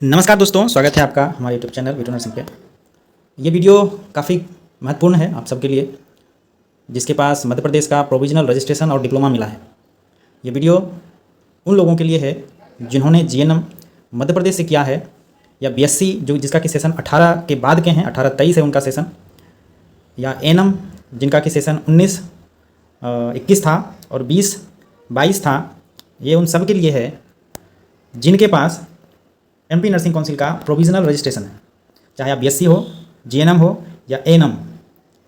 नमस्कार दोस्तों, स्वागत है आपका हमारे यूट्यूब चैनल वीटू नर्सिंग पे। ये वीडियो काफ़ी महत्वपूर्ण है आप सबके लिए जिसके पास मध्य प्रदेश का प्रोविजनल रजिस्ट्रेशन और डिप्लोमा मिला है। ये वीडियो उन लोगों के लिए है जिन्होंने जीएनएम मध्य प्रदेश से किया है या बीएससी जो जिसका कि सेशन 18 के बाद के हैं, 18-23 है उनका सेशन, या एएनएम जिनका कि सेशन 19-21 था और 20-22 था। ये उन सब के लिए है जिनके पास एमपी नर्सिंग काउंसिल का प्रोविजनल रजिस्ट्रेशन है, चाहे आप बीएससी हो, जीएनएम हो या एएनएम।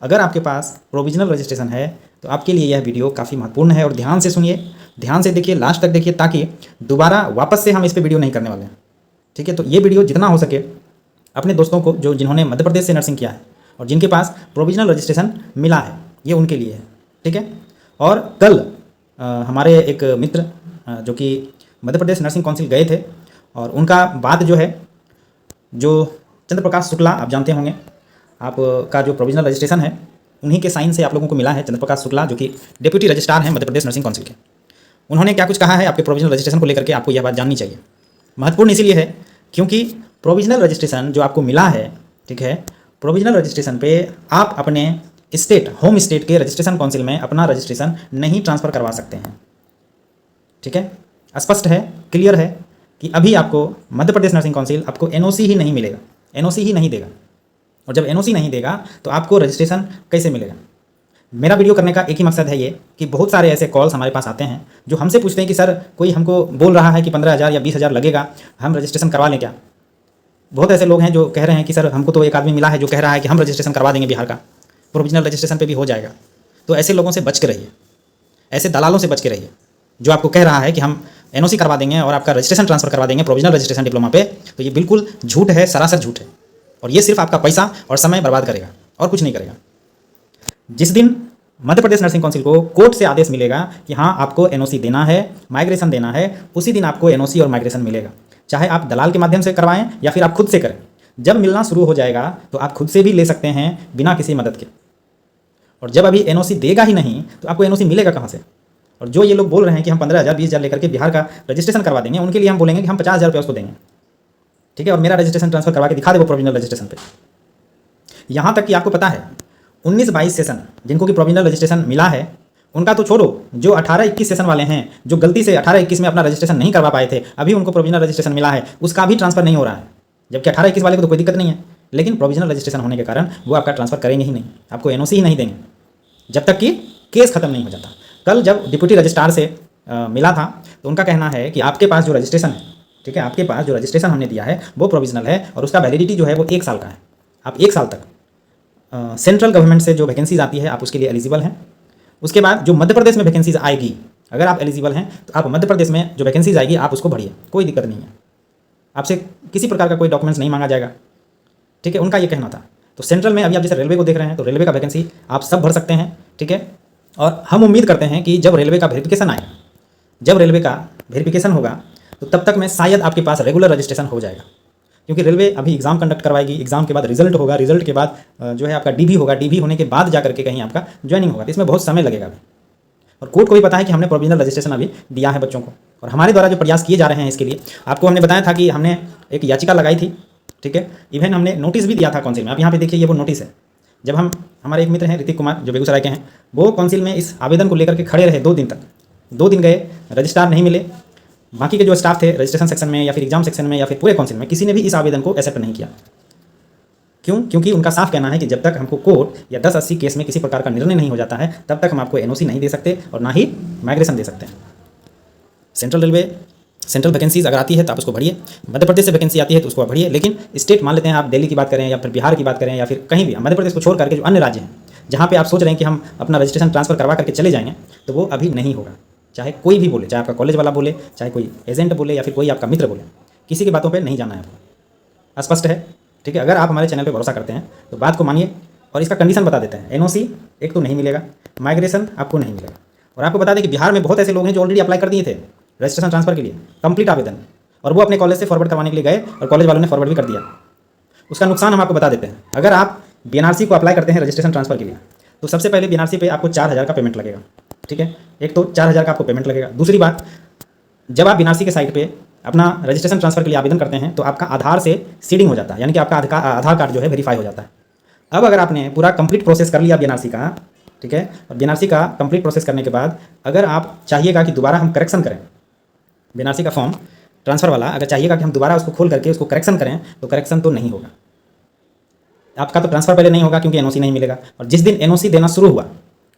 अगर आपके पास प्रोविजनल रजिस्ट्रेशन है तो आपके लिए यह वीडियो काफ़ी महत्वपूर्ण है और ध्यान से सुनिए, ध्यान से देखिए, लास्ट तक देखिए, ताकि दोबारा वापस से हम इस पर वीडियो नहीं करने वाले हैं। ठीक है, तो ये वीडियो जितना हो सके अपने दोस्तों को जो जिन्होंने मध्य प्रदेश से नर्सिंग किया है और जिनके पास प्रोविजनल रजिस्ट्रेशन मिला है, ये उनके लिए है। ठीक है, और कल हमारे एक मित्र जो कि मध्य प्रदेश नर्सिंग काउंसिल गए थे और उनका बात जो है, जो चंद्र प्रकाश शुक्ला आप जानते होंगे, आपका जो प्रोविजनल रजिस्ट्रेशन है उन्हीं के साइन से आप लोगों को मिला है। चंद्र प्रकाश शुक्ला जो कि डिप्यूटी रजिस्ट्रार हैं मध्य प्रदेश नर्सिंग काउंसिल के, उन्होंने क्या कुछ कहा है आपके प्रोविजनल रजिस्ट्रेशन को लेकर के, आपको यह बात जाननी चाहिए। महत्वपूर्ण इसीलिए है क्योंकि प्रोविजनल रजिस्ट्रेशन जो आपको मिला है, ठीक है, प्रोविजनल रजिस्ट्रेशन पे आप अपने स्टेट, होम स्टेट के रजिस्ट्रेशन काउंसिल में अपना रजिस्ट्रेशन नहीं ट्रांसफ़र करवा सकते हैं। ठीक है, स्पष्ट है, क्लियर है कि अभी आपको मध्य प्रदेश नर्सिंग काउंसिल आपको एनओसी ही नहीं मिलेगा, एनओसी ही नहीं देगा। और जब एनओसी नहीं देगा तो आपको रजिस्ट्रेशन कैसे मिलेगा? मेरा वीडियो करने का एक ही मकसद है ये कि बहुत सारे ऐसे कॉल्स हमारे पास आते हैं जो हमसे पूछते हैं कि सर कोई हमको बोल रहा है कि 15,000 या 20,000 लगेगा, हम रजिस्ट्रेशन करवा लें क्या? बहुत ऐसे लोग हैं जो कह रहे हैं कि सर हमको तो एक आदमी मिला है जो कह रहा है कि हम रजिस्ट्रेशन करवा देंगे, बिहार का प्रोविजनल रजिस्ट्रेशन पे भी हो जाएगा। तो ऐसे लोगों से बच के रहिए, ऐसे दलालों से बच के रहिए जो आपको कह रहा है कि हम एनओसी करवा देंगे और आपका रजिस्ट्रेशन ट्रांसफर करवा देंगे प्रोविजनल रजिस्ट्रेशन डिप्लोमा पे। तो ये बिल्कुल झूठ है, सरासर झूठ है, और ये सिर्फ आपका पैसा और समय बर्बाद करेगा और कुछ नहीं करेगा। जिस दिन मध्य प्रदेश नर्सिंग काउंसिल को कोर्ट से आदेश मिलेगा कि हाँ आपको एनओसी देना है, माइग्रेशन देना है, उसी दिन आपको एनओसी और माइग्रेशन मिलेगा, चाहे आप दलाल के माध्यम से करवाएं या फिर आप खुद से करें। जब मिलना शुरू हो जाएगा तो आप खुद से भी ले सकते हैं बिना किसी मदद के। और जब अभी एनओसी देगा ही नहीं तो आपको एनओसी मिलेगा कहाँ से? और जो ये लोग बोल रहे हैं कि हम 15,000 20,000 लेकर के बिहार का रजिस्ट्रेशन करवा देंगे, उनके लिए हम बोलेंगे कि हम 50,000 रुपये उसको देंगे। ठीक है, और मेरा रजिस्ट्रेशन ट्रांसफर करवा के दिखा दे वो प्रोविजनल रजिस्ट्रेशन पे। यहाँ तक कि आपको पता है 19-22 सेशन जिनको कि प्रोविजनल रजिस्ट्रेशन मिला है उनका तो छोड़ो, जो 18-21 सेशन वाले हैं जो गलती से 18-21 में अपना रजिस्ट्रेशन नहीं करवा पाए थे, अभी उनको प्रोविजनल रजिस्ट्रेशन मिला है, उसका भी ट्रांसफर नहीं हो रहा है। जबकि 18-21 वाले को तो कोई दिक्कत नहीं है, लेकिन प्रोविजनल रजिस्ट्रेशन होने के कारण वो आपका ट्रांसफर करेंगे ही नहीं, आपको एनओसी ही नहीं देंगे जब तक कि केस खत्म नहीं हो जाता। कल जब डिप्यूटी रजिस्ट्रार से मिला था तो उनका कहना है कि आपके पास जो रजिस्ट्रेशन है, ठीक है, आपके पास जो रजिस्ट्रेशन हमने दिया है वो प्रोविजनल है और उसका वैलिडिटी जो है वो 1 साल का है। आप 1 साल तक सेंट्रल गवर्नमेंट से जो वैकेंसीज आती है आप उसके लिए एलिजिबल हैं। उसके बाद जो मध्य प्रदेश में वैकेंसीज आएगी, अगर आप एलिजिबल हैं तो आप मध्य प्रदेश में जो वैकेंसीज आएगी आप उसको भरिए, कोई दिक्कत नहीं है, आपसे किसी प्रकार का कोई डॉक्यूमेंट्स नहीं मांगा जाएगा। ठीक है, उनका ये कहना था। तो सेंट्रल में अभी आप जैसे रेलवे को देख रहे हैं तो रेलवे का वैकेंसी आप सब भर सकते हैं। ठीक है, और हम उम्मीद करते हैं कि जब रेलवे का वेरिफिकेशन आएगा, जब रेलवे का वेरिफिकेशन होगा तो तब तक में शायद आपके पास रेगुलर रजिस्ट्रेशन हो जाएगा, क्योंकि रेलवे अभी एग्ज़ाम कंडक्ट करवाएगी, एग्ज़ाम के बाद रिजल्ट होगा, रिजल्ट के बाद जो है आपका डीबी होगा, डीबी होने के बाद जा करके कहीं आपका ज्वाइनिंग होगा। तो इसमें बहुत समय लगेगा अभी, और कोर्ट को भी पता है कि हमने प्रोविजनल रजिस्ट्रेशन अभी दिया है बच्चों को, और हमारे द्वारा जो प्रयास किए जा रहे हैं इसके लिए आपको हमने बताया था कि हमने एक याचिका लगाई थी। ठीक है, इवन हमने नोटिस भी दिया था काउंसिल में। आप यहाँ पे देखिए, ये वो नोटिस है। जब हम, हमारे एक मित्र हैं ऋतिक कुमार जो बेगूसराय के हैं, वो काउंसिल में इस आवेदन को लेकर के खड़े रहे 2 दिन तक। 2 दिन गए, रजिस्ट्रार नहीं मिले, बाकी के जो स्टाफ थे रजिस्ट्रेशन सेक्शन में या फिर एग्जाम सेक्शन में या फिर पूरे काउंसिल में किसी ने भी इस आवेदन को एक्सेप्ट नहीं किया। क्यों? क्योंकि उनका साफ कहना है कि जब तक हमको कोर्ट या 1080 केस में किसी प्रकार का निर्णय नहीं हो जाता है तब तक हम आपको एनओसी नहीं दे सकते और ना ही माइग्रेशन दे सकते हैं। सेंट्रल रेलवे, सेंट्रल वैकेंसीज अगर आती है तो आप उसको भरिए, मध्य प्रदेश से वैकेंसी आती है तो उसको आप भरिए, लेकिन स्टेट मान लेते हैं आप दिल्ली की बात करें या फिर बिहार की बात करें या फिर कहीं भी, मध्य प्रदेश को छोड़ करके जो अन्य राज्य हैं जहाँ पे आप सोच रहे हैं कि हम अपना रजिस्ट्रेशन ट्रांसफर करवा करके चले जाएंगे, तो वो अभी नहीं होगा। चाहे कोई भी बोले, चाहे आपका कॉलेज वाला बोले, चाहे कोई एजेंट बोले या फिर कोई आपका मित्र बोले, किसी की बातों पर नहीं जाना है आपको। स्पष्ट है? ठीक है, अगर आप हमारे चैनल पर भरोसा करते हैं तो बात को मानिए, और इसका कंडीशन बता देते हैं। एनओसी एक तो नहीं मिलेगा, माइग्रेशन आपको नहीं मिलेगा, और आपको बता दें कि बिहार में बहुत ऐसे लोग हैं जो ऑलरेडी अप्लाई कर दिए थे रजिस्ट्रेशन ट्रांसफर के लिए, कंप्लीट आवेदन, और वो अपने कॉलेज से फॉरवर्ड करवाने के लिए गए और कॉलेज वालों ने फॉरवर्ड भी कर दिया। उसका नुकसान हम आपको बता देते हैं। अगर आप बीएनआरसी को अप्लाई करते हैं रजिस्ट्रेशन ट्रांसफर के लिए तो सबसे पहले बीएनआरसी पे आपको 4,000 का पेमेंट लगेगा। ठीक है, एक तो 4,000 का आपको पेमेंट लगेगा। दूसरी बात, जब आप बीएनआरसी के साइट पे अपना रजिस्ट्रेशन ट्रांसफ़र के लिए आवेदन करते हैं तो आपका आधार से सीडिंग हो जाता है, यानी कि आपका आधार कार्ड जो है वेरीफाई हो जाता है। अब अगर आपने पूरा कंप्लीट प्रोसेस कर लिया बीएनआरसी का, ठीक है, और बीएनआरसी का कंप्लीट प्रोसेस करने के बाद अगर आप चाहिएगा कि दोबारा हम करेक्शन करें बीएनआरसी का फॉर्म ट्रांसफ़र वाला, अगर चाहिएगा कि हम दोबारा उसको खोल करके उसको करेक्शन करें तो करेक्शन तो नहीं होगा। आपका तो ट्रांसफ़र पहले नहीं होगा क्योंकि एनओसी नहीं मिलेगा, और जिस दिन एनओसी देना शुरू हुआ,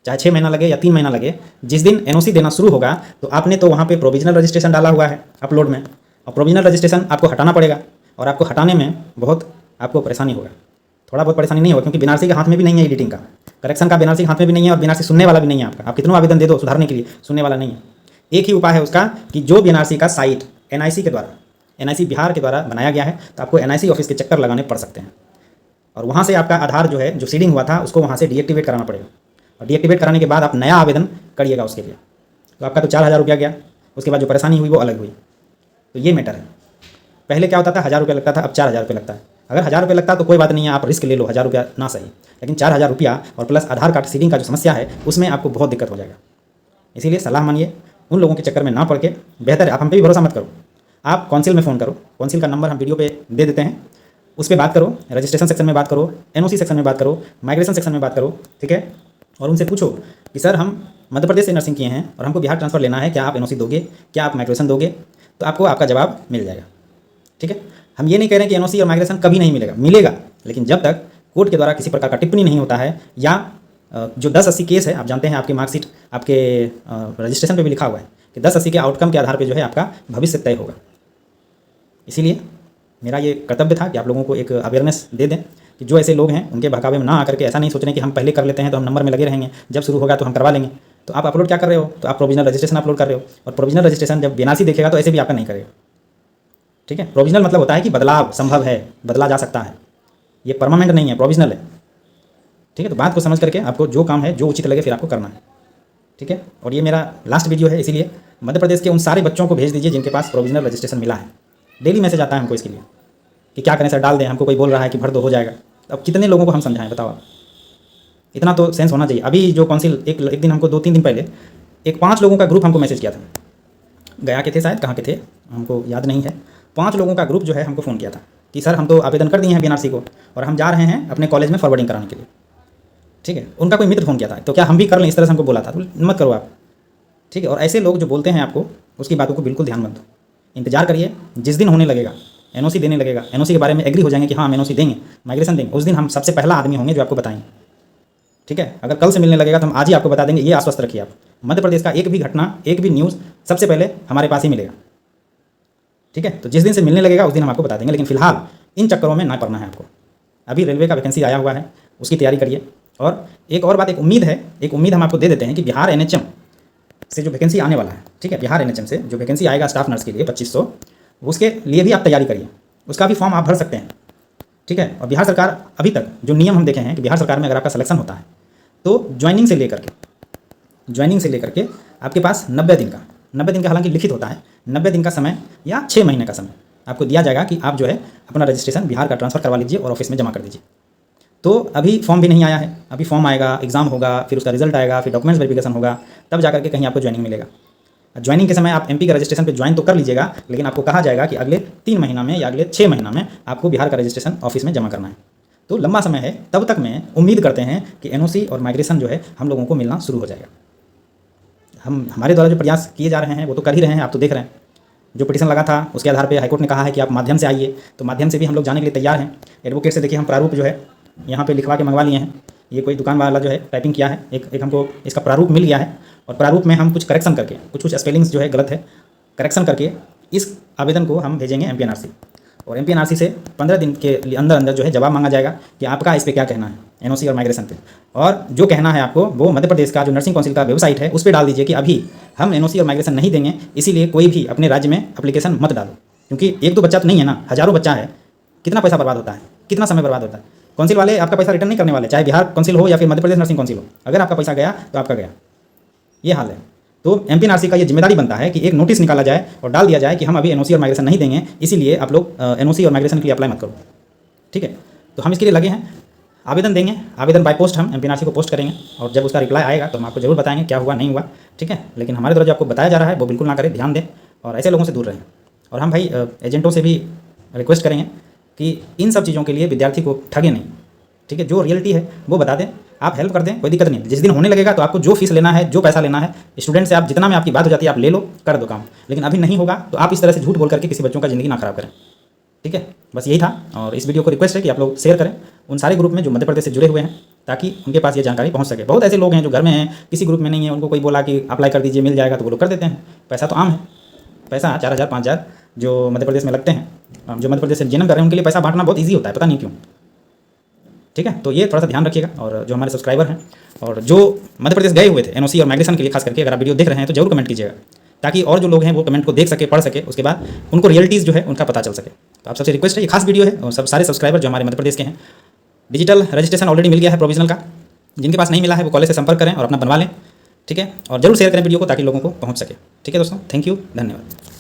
चाहे 6 महीना लगे या 3 महीना लगे, जिस दिन एनओसी देना शुरू होगा तो आपने तो वहाँ पे प्रोविजनल रजिस्ट्रेशन डाला हुआ है अपलोड में, और प्रोविजनल रजिस्ट्रेशन आपको हटाना पड़ेगा, और आपको हटाने में बहुत आपको परेशानी होगा। थोड़ा बहुत परेशानी नहीं होगा क्योंकि बीएनआरसी के हाथ में भी नहीं है एडिटिंग का, करेक्शन का बीएनआरसी के हाथ में भी नहीं है, और बीएनआरसी सुनने वाला भी नहीं है आपका। आप कितना आवेदन दे दो सुधारने के लिए, सुनने वाला नहीं है। एक ही उपाय है उसका कि जो बीएनआरसी का साइट एनआईसी के द्वारा, एनआईसी बिहार के द्वारा बनाया गया है, तो आपको एनआईसी ऑफिस के चक्कर लगाने पड़ सकते हैं, और वहाँ से आपका आधार जो है, जो सीडिंग हुआ था, उसको वहाँ से डीएक्टिवेट कराना पड़ेगा, और डीएक्टिवेट कराने के बाद आप नया आवेदन करिएगा उसके लिए। तो आपका तो 4,000 रुपया गया, उसके बाद जो परेशानी हुई वो अलग हुई। तो ये मैटर है। पहले क्या होता था, 1,000 रुपया लगता था, अब 4,000 रुपये लगता है। अगर 1,000 रुपये लगता तो कोई बात नहीं है, आप रिस्क ले लो, 1,000 रुपया ना सही, लेकिन 4,000 रुपया और प्लस आधार कार्ड सीडिंग का जो समस्या है उसमें आपको बहुत दिक्कत हो जाएगा। इसीलिए सलाह मानिए, उन लोगों के चक्कर में ना पड़ के बेहतर है आप हम पे भी भरोसा मत करो, आप काउंसिल में फ़ोन करो, काउंसिल का नंबर हम वीडियो पे दे देते हैं, उस पर बात करो, रजिस्ट्रेशन सेक्शन में बात करो, एनओसी सेक्शन में बात करो, माइग्रेशन सेक्शन में बात करो, ठीक है। और उनसे पूछो कि सर हम मध्य प्रदेश से नर्सिंग किए हैं और हमको बिहार ट्रांसफ़र लेना है, क्या आप एनओसी दोगे, क्या आप माइग्रेशन दोगे? तो आपको आपका जवाब मिल जाएगा, ठीक है। हम ये नहीं कह रहे हैं कि एनओसी और माइग्रेशन कभी नहीं मिलेगा, मिलेगा, लेकिन जब तक कोर्ट के द्वारा किसी प्रकार का टिप्पणी नहीं होता है, या जो 1080 केस है, आप जानते हैं आपकी मार्कशीट आपके रजिस्ट्रेशन पे भी लिखा हुआ है कि 1080 के आउटकम के आधार पे जो है आपका भविष्य तय होगा। इसीलिए मेरा ये कर्तव्य था कि आप लोगों को एक अवेयरनेस दे दें कि जो ऐसे लोग हैं उनके बहकावे में ना आकर के ऐसा नहीं सोच रहे कि हम पहले कर लेते हैं तो हम नंबर में लगे रहेंगे, जब शुरू होगा तो हम करवा लेंगे। तो आप अपलोड क्या कर रहे हो, तो आप प्रोविजनल रजिस्ट्रेशन अपलोड कर रहे हो, और प्रोविजनल रजिस्ट्रेशन जब बीएनआरसी देखेगा तो ऐसे भी आपका नहीं करेगा, ठीक है। प्रोविजनल मतलब होता है कि बदलाव संभव है, बदला जा सकता है, ये परमानेंट नहीं है, प्रोविजनल है, ठीक है। तो बात को समझ करके आपको जो काम है, जो उचित लगे फिर आपको करना है, ठीक है। और ये मेरा लास्ट वीडियो है, इसीलिए मध्य प्रदेश के उन सारे बच्चों को भेज दीजिए जिनके पास प्रोविजनल रजिस्ट्रेशन मिला है। डेली मैसेज आता है हमको इसके लिए कि क्या करें सर, डाल दें, हमको कोई बोल रहा है कि भर दो हो जाएगा। अब कितने लोगों को हम समझाएं, बताओ आप, इतना तो सेंस होना चाहिए। अभी जो काउंसिल एक दिन हमको 2-3 दिन पहले एक 5 लोगों का ग्रुप हमको मैसेज किया था, गया के थे शायद, कहाँ के थे हमको याद नहीं है, 5 लोगों का ग्रुप जो है हमको फ़ोन किया था कि सर हम तो आवेदन कर दिए हैं बीएनआरसी को और हम जा रहे हैं अपने कॉलेज में फॉरवर्डिंग कराने के लिए, ठीक है। उनका कोई मित्र फ़ोन किया था, तो क्या हम भी कर लें, इस तरह से हमको बोला था। तो मत करो आप, ठीक है। और ऐसे लोग जो बोलते हैं आपको, उसकी बातों को बिल्कुल ध्यान मत दो, इंतजार करिए, जिस दिन होने लगेगा एनओसी देने लगेगा, एनओसी के बारे में एग्री हो जाएंगे कि हाँ हम एनओसी देंगे, माइग्रेशन देंगे, उस दिन हम सबसे पहला आदमी होंगे जो आपको बताएंगे, ठीक है। अगर कल से मिलने लगेगा तो हम आज ही आपको बता देंगे, ये आश्वस्त रखिए आप। मध्य प्रदेश का एक भी घटना, एक भी न्यूज़ सबसे पहले हमारे पास ही मिलेगा, ठीक है। तो जिस दिन से मिलने लगेगा उस दिन हम आपको बता देंगे, लेकिन फिलहाल इन चक्करों में ना पड़ना है आपको। अभी रेलवे का वैकेंसी आया हुआ है, उसकी तैयारी करिए। और एक और बात, एक उम्मीद है, एक उम्मीद हम आपको दे देते हैं कि बिहार एनएचएम से जो वैकेंसी आने वाला है, ठीक है, बिहार एनएचएम से जो वैकेंसी आएगा स्टाफ नर्स के लिए 2500, उसके लिए भी आप तैयारी करिए, उसका भी फॉर्म आप भर सकते हैं, ठीक है। और बिहार सरकार अभी तक जो नियम हम देखे हैं कि बिहार सरकार में अगर आपका सिलेक्शन होता है तो ज्वाइनिंग से लेकर के आपके पास 90 दिन का हालांकि लिखित होता है, 90 दिन का समय या 6 महीने का समय आपको दिया जाएगा कि आप जो है अपना रजिस्ट्रेशन बिहार का ट्रांसफ़र करवा लीजिए और ऑफिस में जमा कर दीजिए। तो अभी फॉर्म भी नहीं आया है, अभी फॉर्म आएगा, एग्ज़ाम होगा, फिर उसका रिजल्ट आएगा, फिर डॉक्यूमेंट्स वेरिफिकेशन होगा, तब जाकर के कहीं आपको ज्वाइनिंग मिलेगा। ज्वाइनिंग के समय आप एमपी का रजिस्ट्रेशन पे ज्वाइन तो कर लीजिएगा, लेकिन आपको कहा जाएगा कि अगले 3 महीना में या अगले 6 महीना में आपको बिहार का रजिस्ट्रेशन ऑफिस में जमा करना है। तो लंबा समय है, तब तक में उम्मीद करते हैं कि एनओसी और माइग्रेशन जो है हम लोगों को मिलना शुरू हो जाएगा। हमारे द्वारा जो प्रयास किए जा रहे हैं वो तो कर ही रहे हैं, आप तो देख रहे हैं। जो पिटीशन लगा था उसके आधार पर हाईकोर्ट ने कहा है कि आप माध्यम से आइए, तो माध्यम से भी हम लोग जाने के लिए तैयार हैं। एडवोकेट से देखिए हम प्रारूप जो है यहाँ पे लिखवा के मंगवा लिए हैं, ये कोई दुकान वाला जो है टाइपिंग किया है, एक हमको इसका प्रारूप मिल गया है, और प्रारूप में हम कुछ करेक्शन करके, कुछ स्पेलिंग्स जो है गलत है, करेक्शन करके इस आवेदन को हम भेजेंगे एमपीएनआरसी, और एमपीएनआरसी से 15 दिन के अंदर जो है जवाब मांगा जाएगा कि आपका इस पर क्या कहना है, एनओसी और माइग्रेशन पे। और जो कहना है आपको वो मध्य प्रदेश का जो नर्सिंग काउंसिल का वेबसाइट है उस पर डाल दीजिए कि अभी हम एनओसी और माइग्रेशन नहीं देंगे, इसीलिए कोई भी अपने राज्य में एप्लीकेशन मत डालो, क्योंकि एक दो बच्चा तो नहीं है ना, हज़ारों बच्चा है, कितना पैसा बर्बाद होता है, कितना समय बर्बाद होता है। काउंसिल वाले आपका पैसा रिटर्न नहीं करने वाले, चाहे बिहार काउंसिल हो या फिर मध्य प्रदेश नर्सिंग काउंसिल हो, अगर आपका पैसा गया तो आपका गया, ये हाल है। तो एमपीएनआरसी का ये जिम्मेदारी बनता है कि एक नोटिस निकाला जाए और डाल दिया जाए कि हम अभी एनओसी और माइग्रेशन नहीं देंगे, इसीलिए आप लोग एनओसी और माइग्रेशन के लिए अप्लाई मत करो, ठीक है। तो हम इसके लिए लगे हैं, आवेदन देंगे, आवेदन बाय पोस्ट हम एमपीएनआरसी को पोस्ट करेंगे, और जब उसका रिप्लाई आएगा तो हम आपको जरूर बताएंगे क्या हुआ नहीं हुआ, ठीक है। लेकिन हमारे द्वारा जो आपको बताया जा रहा है वो बिल्कुल ना करें, ध्यान दें और ऐसे लोगों से दूर रहें। और हम भाई एजेंटों से भी रिक्वेस्ट करेंगे कि इन सब चीज़ों के लिए विद्यार्थी को ठगे नहीं, ठीक है। जो रियलिटी है वो बता दें, आप हेल्प कर दें, कोई दिक्कत नहीं। जिस दिन होने लगेगा तो आपको जो फीस लेना है, जो पैसा लेना है स्टूडेंट से, आप जितना में आपकी बात हो जाती है आप ले लो, कर दो काम। लेकिन अभी नहीं होगा तो आप इस तरह से झूठ बोल करके किसी बच्चों का ज़िंदगी ना खराब करें, ठीक है। बस यही था। और इस वीडियो को रिक्वेस्ट है कि आप लोग शेयर करें उन सारे ग्रुप में जो मध्य प्रदेश से जुड़े हुए हैं, ताकि उनके पास ये जानकारी पहुंच सके। बहुत ऐसे लोग हैं जो घर में हैं, किसी ग्रुप में नहीं है, उनको कोई बोला कि अप्लाई कर दीजिए मिल जाएगा तो वो लोग कर देते हैं। पैसा तो आम है, पैसा 4000 5000 जो मध्य प्रदेश में लगते हैं, जो मध्य प्रदेश से जन्म कर रहे हैं उनके लिए पैसा बांटना बहुत ईजी होता है, पता नहीं क्यों, ठीक है। तो ये थोड़ा सा ध्यान रखिएगा। और जो हमारे सब्सक्राइबर हैं और जो मध्य प्रदेश गए हुए थे एनओसी और माइग्रेशन के लिए, खास करके अगर आप वीडियो देख रहे हैं तो जरूर कमेंट कीजिएगा, ताकि और जो लोग हैं वो कमेंट को देख सके, पढ़ सके, उसके बाद उनको रियलिटीज़ जो है उनका पता चल सके। तो आप सबसे रिक्वेस्ट है, ये खास वीडियो है और सब सारे सब्सक्राइबर जो हमारे मध्य प्रदेश के हैं, डिजिटल रजिस्ट्रेशन ऑलरेडी मिल गया है प्रोविजनल का, जिनके पास नहीं मिला है वो कॉलेज से संपर्क करें और अपना बनवा लें, ठीक है। और जरूर शेयर करें वीडियो को ताकि लोगों को पहुँच सके, ठीक है दोस्तों। थैंक यू, धन्यवाद।